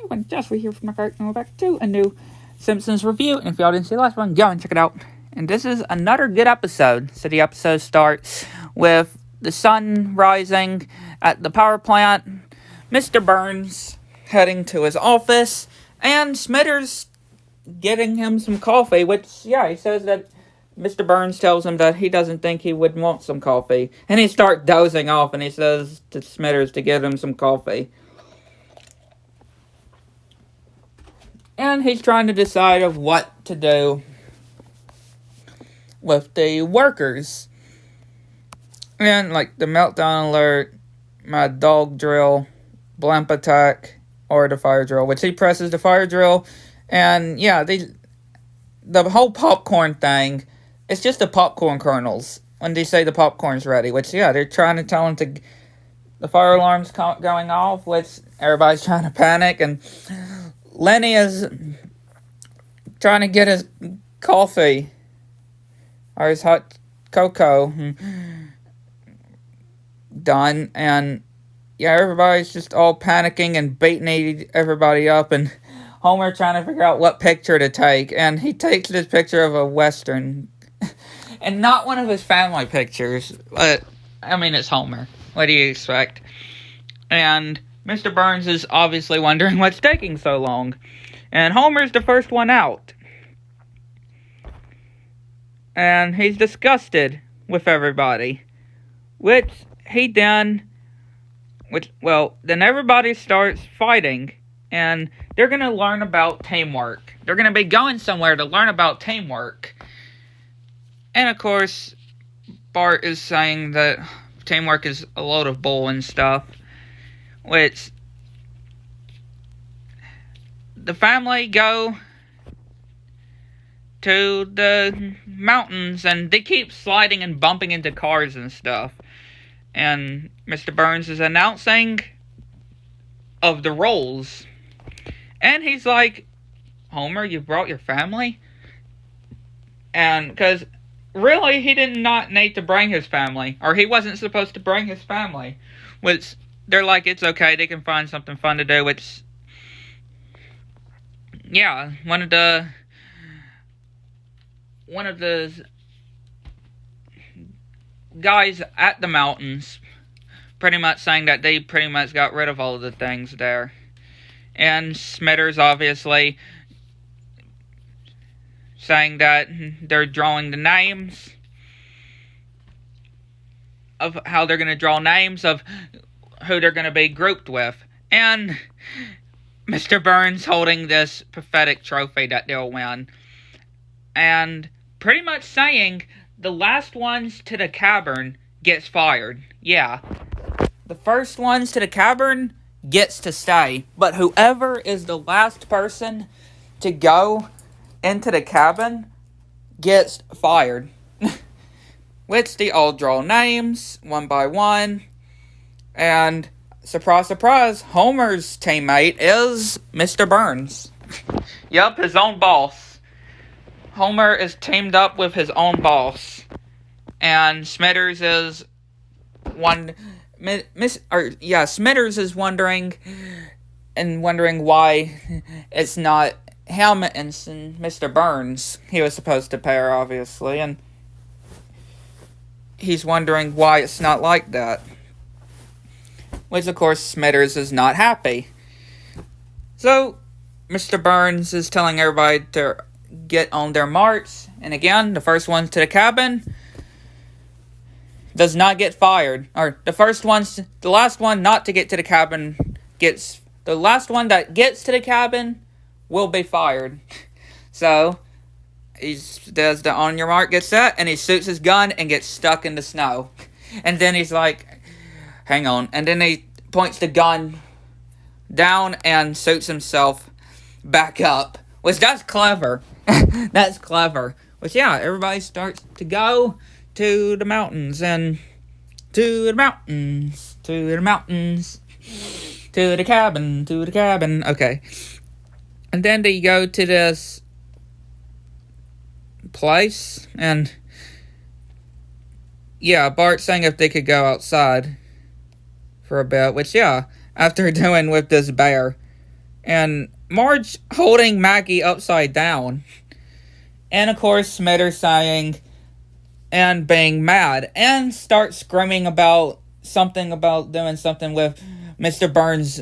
everyone, Joshua here from the Cart, and we're back to a new Simpsons review. And if y'all didn't see the last one, go and check it out. And this is another good episode. So the episode starts with the sun rising at the power plant, Mr. Burns heading to his office, and Smithers getting him some coffee, which, he says that Mr. Burns tells him that he doesn't think he would want some coffee. And he starts dozing off, and he says to Smithers to give him some coffee. And he's trying to decide of what to do with the workers. And, like, the meltdown alert, my dog drill, blimp attack, or the fire drill. Which he presses the fire drill. And, the whole popcorn thing, it's just the popcorn kernels. When they say the popcorn's ready. Which, they're trying to tell him to... The fire alarm's going off, which everybody's trying to panic. And Lenny is trying to get his coffee. Or his hot cocoa done. And, everybody's just all panicking and beating everybody up. And Homer trying to figure out what picture to take. And he takes this picture of a Western. And not one of his family pictures. But, it's Homer. What do you expect? And Mr. Burns is obviously wondering what's taking so long. And Homer's the first one out. And he's disgusted with everybody. Then everybody starts fighting. And they're going to learn about teamwork. They're going to be going somewhere to learn about teamwork. And of course, Bart is saying that teamwork is a load of bull and stuff. Which the family go to the mountains and they keep sliding and bumping into cars and stuff. And Mr. Burns is announcing of the roles. And he's like, Homer, you brought your family? And because really, he did not need to bring his family. Or he wasn't supposed to bring his family. Which, they're like, it's okay, they can find something fun to do. Which, one of the guys at the mountains pretty much saying that they pretty much got rid of all of the things there. And Smithers, obviously, saying that they're drawing the names of how they're going to draw names of who they're going to be grouped with. And Mr. Burns holding this pathetic trophy that they'll win. And pretty much saying the last ones to the cavern gets fired. Yeah. The first ones to the cavern gets to stay. But whoever is the last person to go into the cabin gets fired. Which they all draw names one by one. And surprise, surprise, Homer's teammate is Mr. Burns. Yup, his own boss. Homer is teamed up with his own boss. And Smithers is Smithers is wondering why it's not him and Mr. Burns he was supposed to pair, obviously, and he's wondering why it's not like that. Which, of course, Smithers is not happy. So, Mr. Burns is telling everybody to get on their marks, and again, the first ones to the cabin does not get fired. Or, the last one not to get to the cabin the last one that gets to the cabin will be fired. So, he does the on your mark, get set, and he shoots his gun and gets stuck in the snow. And then he's like, hang on. And then he points the gun down and shoots himself back up. Which, that's clever. That's clever. Which, everybody starts to go to the mountains and to the mountains, to the mountains, to the cabin. Okay. And then they go to this place, and Bart's saying if they could go outside for a bit, which after doing with this bear, And Marge holding Maggie upside down. And of course, Smithers saying and being mad and starts screaming about doing something with Mr. Burns'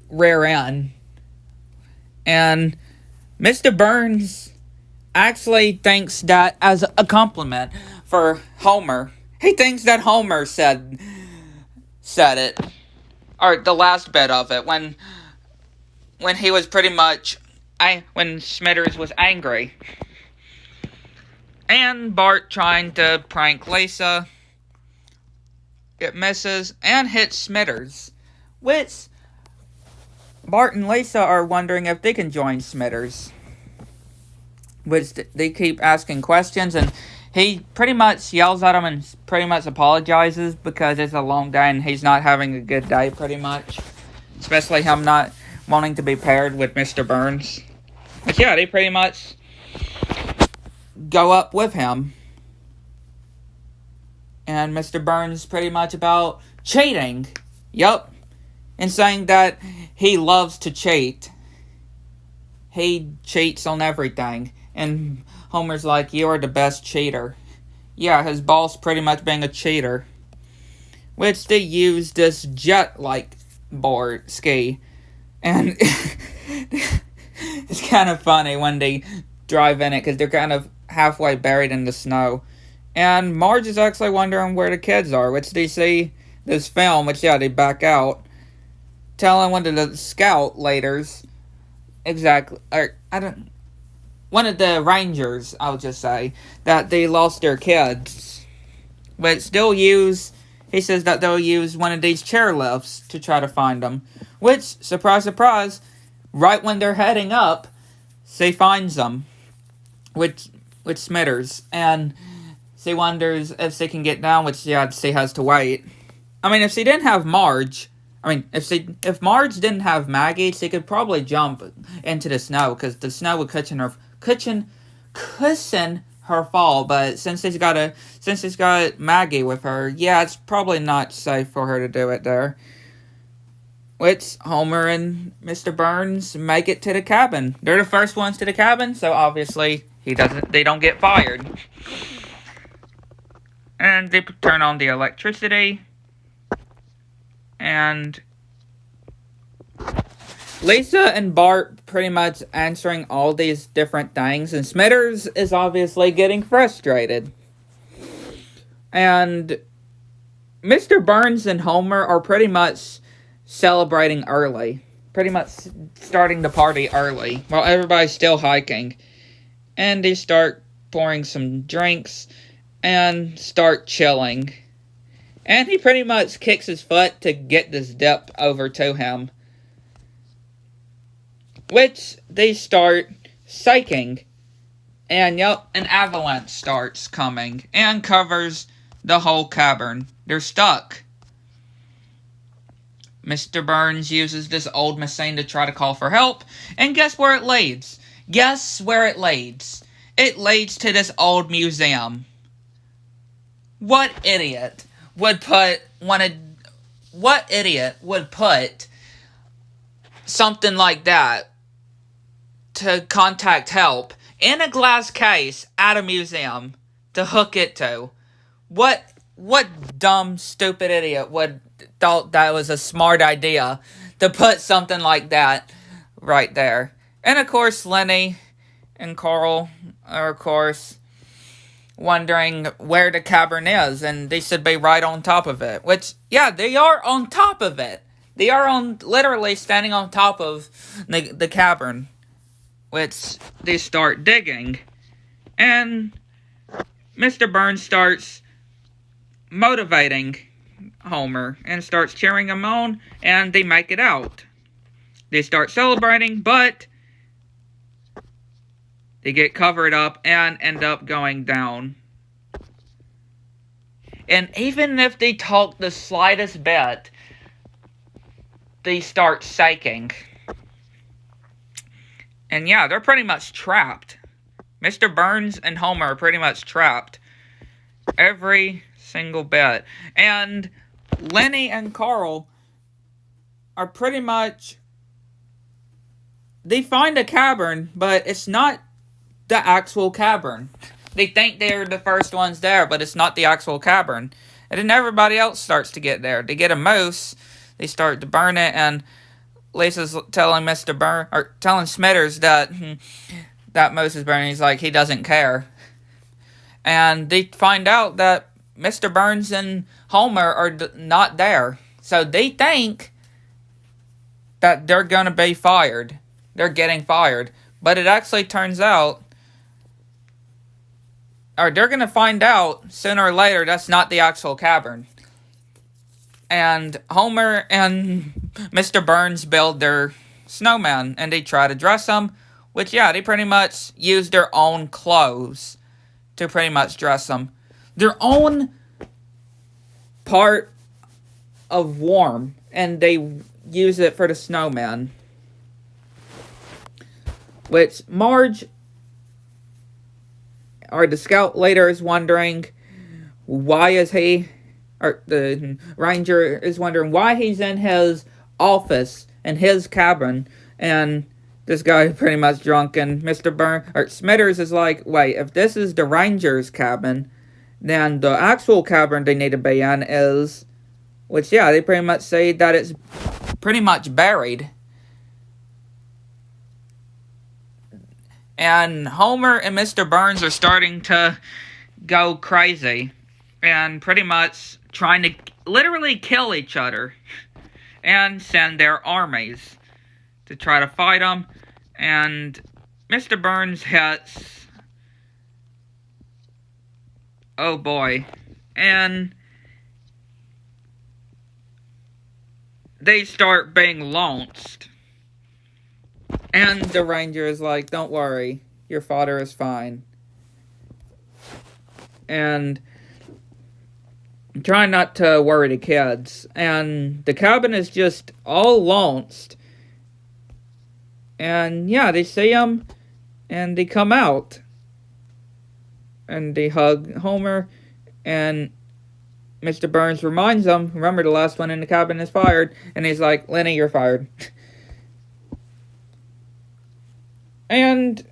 rear end. And Mr. Burns actually thinks that as a compliment for Homer. He thinks that Homer said it. Or the last bit of it when he was pretty much when Smithers was angry. And Bart trying to prank Lisa. It misses and hits Smithers. Which Bart and Lisa are wondering if they can join Smithers. Which they keep asking questions, and he pretty much yells at him and pretty much apologizes because it's a long day and he's not having a good day pretty much. Especially him not wanting to be paired with Mr. Burns. But yeah, they pretty much go up with him. And Mr. Burns pretty much about cheating. Yup. And saying that he loves to cheat. He cheats on everything. And Homer's like, you're the best cheater. Yeah, his boss pretty much being a cheater. Which they use this jet-like board ski. And it's kind of funny when they drive in it because they're kind of halfway buried in the snow. And Marge is actually wondering where the kids are, which they see this film, which yeah, they back out. Telling one of the scout leaders, one of the rangers, I'll just say, that they lost their kids. But he says that they'll use one of these chairlifts to try to find them. Which, surprise, surprise, right when they're heading up, she finds them. With Smithers. And she wonders if she can get down, which yeah, she has to wait. I mean, if she didn't have Marge... if Marge didn't have Maggie, she could probably jump into the snow, because the snow would cushion her fall. But since she's got Maggie with her, yeah, it's probably not safe for her to do it there. Which Homer and Mr. Burns make it to the cabin. They're the first ones to the cabin, so obviously they don't get fired. And they turn on the electricity. And Lisa and Bart pretty much answering all these different things, and Smithers is obviously getting frustrated. And Mr. Burns and Homer are pretty much celebrating early. Pretty much starting the party early, while everybody's still hiking. And they start pouring some drinks, and start chilling. And he pretty much kicks his foot to get this dip over to him. Which they start shaking. And yep, an avalanche starts coming and covers the whole cavern. They're stuck. Mr. Burns uses this old machine to try to call for help. And guess where it leads? Guess where it leads? It leads to this old museum. What idiot would put something like that to contact help in a glass case at a museum to hook it to? What dumb, stupid idiot would thought that was a smart idea to put something like that right there? And of course, Lenny and Carl are, of course, wondering where the cavern is, and they should be right on top of it. Which, yeah, they are on top of it. They are literally standing on top of the cavern. Which they start digging. And Mr. Burns starts motivating Homer and starts cheering him on, and they make it out. They start celebrating, but they get covered up and end up going down. And even if they talk the slightest bit, they start shaking. And yeah, they're pretty much trapped. Mr. Burns and Homer are pretty much trapped. Every single bit. And Lenny and Carl are pretty much they find a cavern, but it's not the actual cavern. They think they're the first ones there, but it's not the actual cavern. And then everybody else starts to get there. They get a moose, they start to burn it, and Lisa's telling telling Smithers that that moose is burning. He's like, he doesn't care. And they find out that Mr. Burns and Homer are not there. So they think that they're going to be fired. They're getting fired. But it actually turns out, or they're going to find out sooner or later, that's not the actual cavern. And Homer and Mr. Burns build their snowman, and they try to dress them, which, yeah, they pretty much use their own clothes to pretty much dress them. Their own part of warm, and they use it for the snowman. Which Marge, or the scout leader, is wondering why is he, or the ranger is wondering why he's in his office, in his cabin, and this guy pretty much drunk, and Smithers is like, wait, if this is the ranger's cabin, then the actual cabin they need to be in is, which, yeah, they pretty much say that it's pretty much buried. And Homer and Mr. Burns are starting to go crazy and pretty much trying to literally kill each other and send their armies to try to fight them. And Mr. Burns hits, oh boy, and they start being launched. And the ranger is like, don't worry, your father is fine. And trying not to worry the kids. And the cabin is just all launched. And yeah, they see him, and they come out. And they hug Homer, and Mr. Burns reminds them, remember the last one in the cabin is fired. And he's like, Lenny, you're fired. And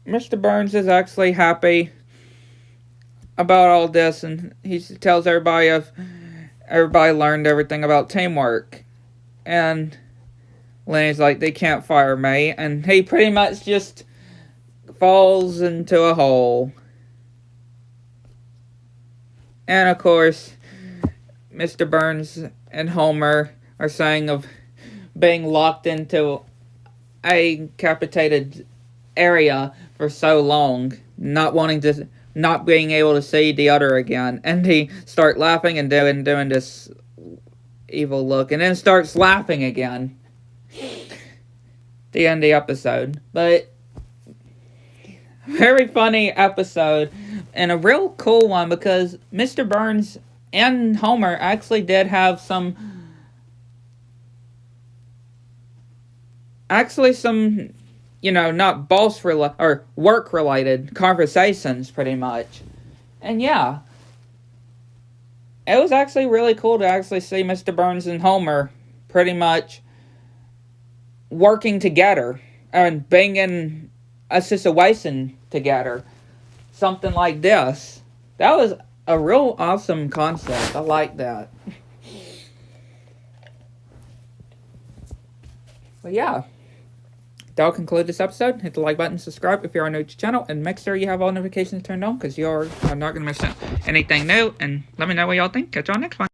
Mr. Burns is actually happy about all this, and he tells everybody learned everything about teamwork. And Lenny's like, they can't fire me, and he pretty much just falls into a hole. And of course, Mr. Burns and Homer are saying of being locked into a capitated area for so long, not being able to see the other again, and he start laughing and doing this evil look, and then starts laughing again. The end of the episode. But very funny episode, and a real cool one, because Mr. Burns and Homer actually did have some not or work-related conversations, pretty much. And yeah, it was actually really cool to actually see Mr. Burns and Homer pretty much working together and being in a situation together. Something like this. That was a real awesome concept. I like that. But yeah, that'll conclude this episode. Hit the like button, subscribe if you are new to the channel, and make sure you have all notifications turned on, because you are not going to miss anything new. And let me know what y'all think. Catch y'all next one.